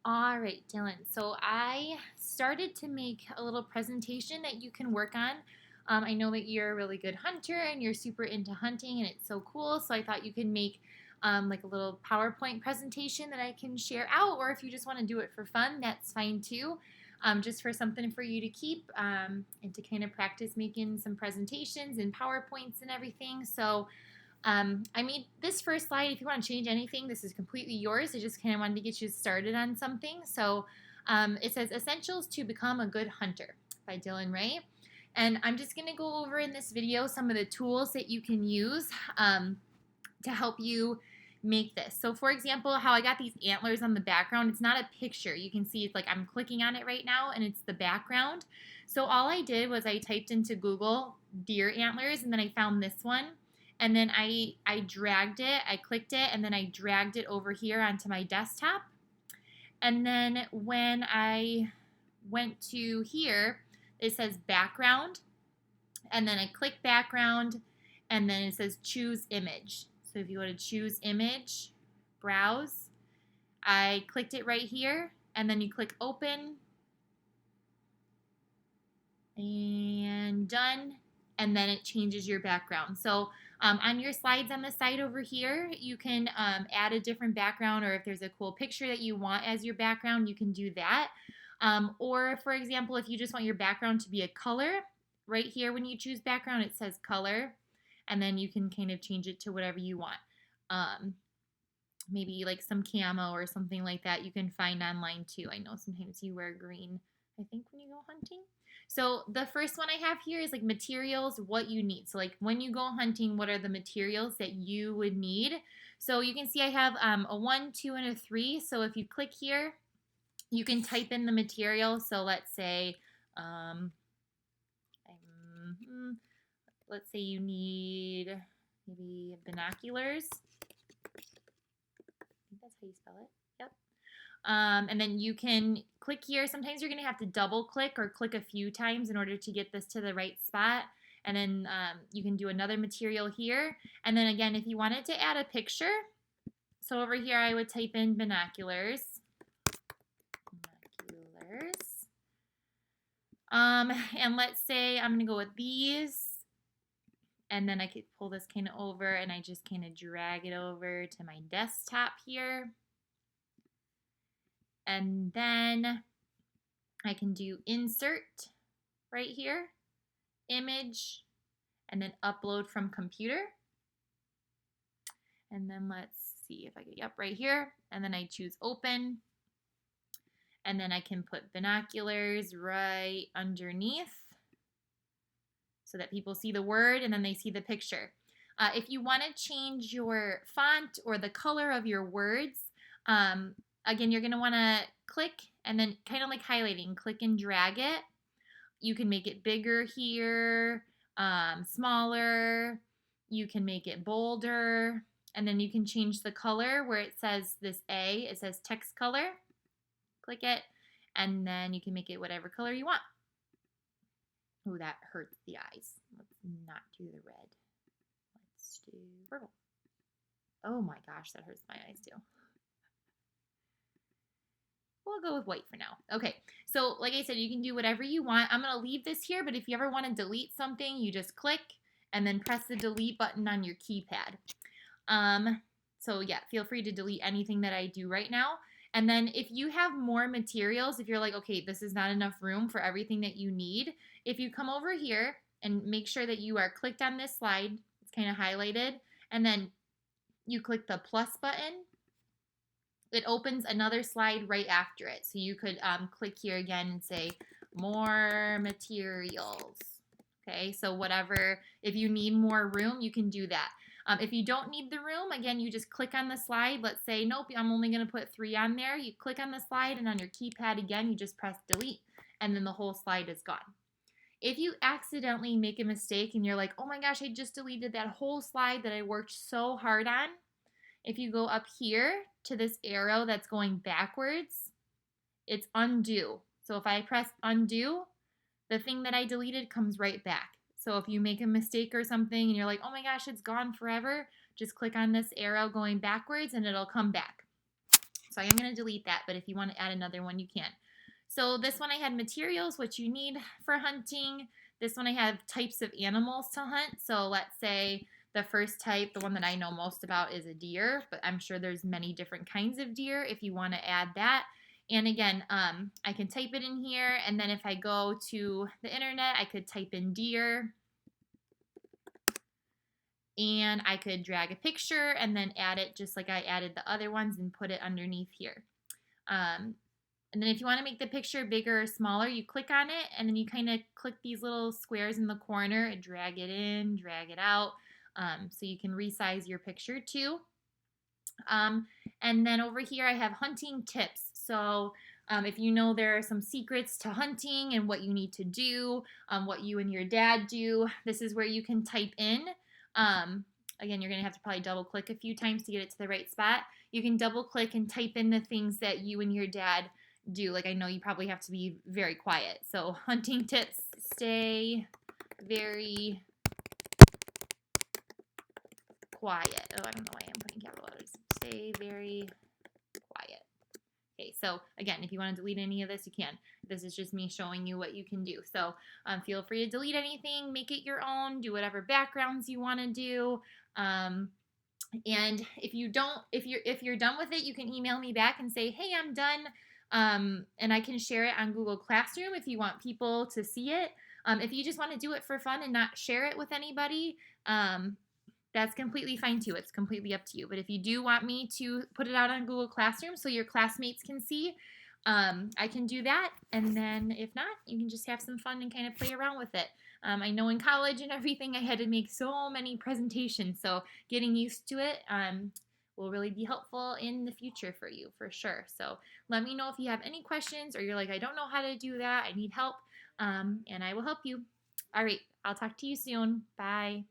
All right, Dylan. So I started to make a little presentation that you can work on. I know that you're a really good hunter and you're super into hunting, and it's so cool. So I thought you could make like a little PowerPoint presentation that I can share out, or if you just want to do it for fun, that's fine too. Just for something for you to keep and to kind of practice making some presentations and PowerPoints and everything. So I made this first slide. If you want to change anything, this is completely yours. I just kind of wanted to get you started on something. So it says Essentials to Become a Good Hunter by Dylan Ray. And I'm just going to go over in this video some of the tools that you can use to help you make this. So for example, how I got these antlers on the background, it's not a picture. You can see it's like I'm clicking on it right now and it's the background. So all I did was I typed into Google deer antlers and then I found this one. And then I dragged it, I clicked it, and then I dragged it over here onto my desktop. And then when I went to here, it says background, and then I click background, and then it says choose image. So if you want to choose image, browse, I clicked it right here, and then you click open, and done, and then it changes your background. So on your slides on the side over here, you can add a different background, or if there's a cool picture that you want as your background, you can do that. Or for example, if you just want your background to be a color, right here when you choose background, it says color, and then you can kind of change it to whatever you want. Maybe like some camo or something like that you can find online too. I know sometimes you wear green, I think, when you go hunting. So the first one I have here is like materials, what you need. So like when you go hunting, what are the materials that you would need? So you can see I have a 1, 2, and a 3. So if you click here, you can type in the material. So um, let's say you need maybe binoculars. I think that's how you spell it. Yep. And then you can click here. Sometimes you're going to have to double click or click a few times in order to get this to the right spot. And then you can do another material here. And then again, if you wanted to add a picture, so over here I would type in binoculars. And let's say I'm going to go with these. And then I could pull this kind of over and I just kind of drag it over to my desktop here. And then I can do insert right here, image, and then upload from computer. And then let's see if I get, yep, right here. And then I choose open. And then I can put binoculars right underneath so that people see the word and then they see the picture. If you want to change your font or the color of your words, again, you're going to want to click and then kind of like highlighting, click and drag it. You can make it bigger here, smaller. You can make it bolder. And then you can change the color where it says this A, it says text color. Click it. And then you can make it whatever color you want. Oh, that hurts the eyes. Let's not do the red. Let's do purple. Oh my gosh, that hurts my eyes too. We'll go with white for now. Okay, so like I said, you can do whatever you want. I'm going to leave this here, but if you ever want to delete something, you just click and then press the delete button on your keypad. So yeah, feel free to delete anything that I do right now. And then if you have more materials, if you're like, okay, this is not enough room for everything that you need, if you come over here and make sure that you are clicked on this slide, it's kind of highlighted, and then you click the plus button, it opens another slide right after it. So you could click here again and say more materials. Okay, so whatever, if you need more room, you can do that. If you don't need the room, again, you just click on the slide. Let's say, nope, I'm only going to put 3 on there. You click on the slide, and on your keypad again, you just press delete, and then the whole slide is gone. If you accidentally make a mistake and you're like, oh my gosh, I just deleted that whole slide that I worked so hard on, if you go up here to this arrow that's going backwards, it's undo. So if I press undo, the thing that I deleted comes right back. So if you make a mistake or something and you're like, oh my gosh, it's gone forever, just click on this arrow going backwards and it'll come back. So I'm going to delete that, but if you want to add another one, you can. So this one I had materials, what you need for hunting. This one I have types of animals to hunt. So let's say the first type, the one that I know most about, is a deer, but I'm sure there's many different kinds of deer if you want to add that. And again, I can type it in here, and then if I go to the internet, I could type in deer, and I could drag a picture and then add it just like I added the other ones and put it underneath here. And then if you want to make the picture bigger or smaller, you click on it, and then you kind of click these little squares in the corner and drag it in, drag it out, so you can resize your picture too. And then over here I have hunting tips. So if you know there are some secrets to hunting and what you need to do, what you and your dad do, this is where you can type in. Again, you're going to have to probably double click a few times to get it to the right spot. You can double click and type in the things that you and your dad do. Like, I know you probably have to be very quiet. So hunting tips, stay very quiet. Oh, I don't know why I'm putting capital letters. Stay very quiet. Okay, so again, if you want to delete any of this, you can. This is just me showing you what you can do. So feel free to delete anything, make it your own, do whatever backgrounds you want to do. And if you're done with it, you can email me back and say, hey, I'm done. And I can share it on Google Classroom if you want people to see it. If you just want to do it for fun and not share it with anybody, that's completely fine too. It's completely up to you. But if you do want me to put it out on Google Classroom so your classmates can see, I can do that. And then if not, you can just have some fun and kind of play around with it. I know in college and everything, I had to make so many presentations. So getting used to it will really be helpful in the future for you, for sure. So let me know if you have any questions or you're like, I don't know how to do that. I need help. And I will help you. All right. I'll talk to you soon. Bye.